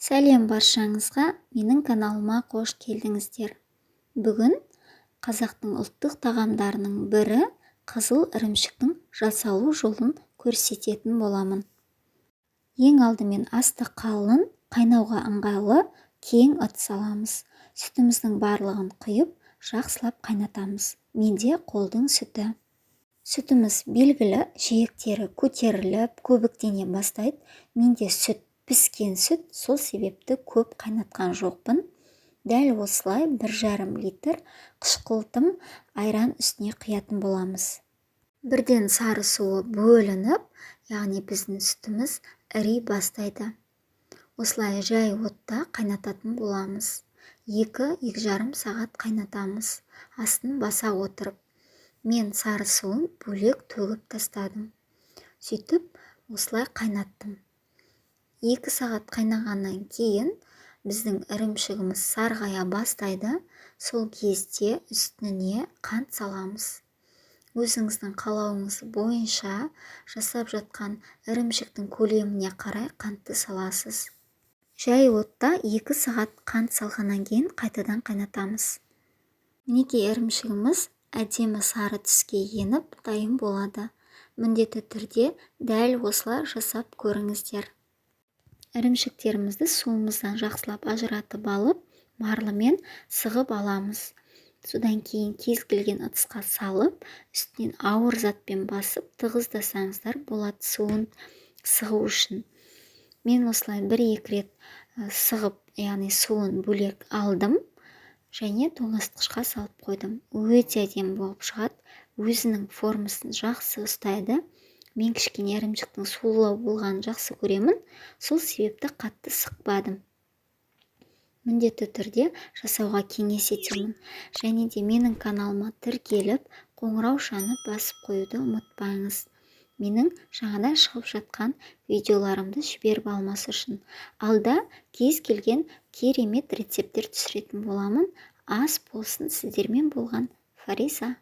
Сәлем баршаңызға, менің каналыма қош келдіңіздер. Бүгін қазақтың ұлттық тағамдарының бірі қызыл ірімшіктің жасалу жолын көрсететін боламын. Ең алдымен асты қалың, қайнауға ыңғайлы кең ыдыс аламыз. Сүтіміздің барлығын құйып, жақсылап қайнатамыз. Менде қолдың сүті. Сүтіміз белгілі жиектері көтеріліп, көбіктене бастайды. Менде піскен сүт, сол себепті көп қайнатқан жоқпын. Дәл осылай 1,5 литр қышқылтым айран үстіне құятын боламыз. Бірден сары суы бөлініп, яғни біздің сүтіміз іри бастайды. Осылай жай отта қайнататын боламыз. 2-2,5 сағат қайнатамыз. Астын баса отырып. Мен сары суын бөлек төгіп тастадым. Сөйтіп, осылай қайнаттым. 2 сағат қайнағаннан кейін біздің ірімшігіміз сарғая бастайды. Сол кезде үстіне қант саламыз. Өзіңіздің қалауыңыз бойынша жасап жатқан ірімшіктің көлеміне қарай қантты саласыз. Жай отта 2 сағат қант салғаннан кейін қайтадан қайнатамыз. Мінекей ірімшігіміз әдемі сары түске еніп дайын болады. Міндетті түрде дәл осылай жасап көріңіздер. Ірімшіктерімізді суымыздан жақсылап ажыратып алып, марлымен сығып аламыз. Содан кейін кез келген ыдысқа салып, үстінен ауыр затпен басып тығыздасаңыздар болады суын сығу үшін. Мен осылай 1-2 рет сығып, яғни суын бөлек алдым. Және тоңазытқышқа салып қойдым. Өте әдемі болып шығады. Өзінің формасын жақсы ұстайды. Мен кішкене ірімшіктің сулы болғанын жақсы көремін. Сол себепті қатты сықпадым. Міндетті түрде жасауға кеңес етемін. Және де менің каналыма тіркеліп, қоңыраушаны басып қоюды ұмытпаңыз. Менің жаңадан шығып жатқан видеоларымды жіберіп алмас үшін. Алда кез келген керемет рецепттер түсіретін боламын. Ас болсын, сіздермен болған Фариза.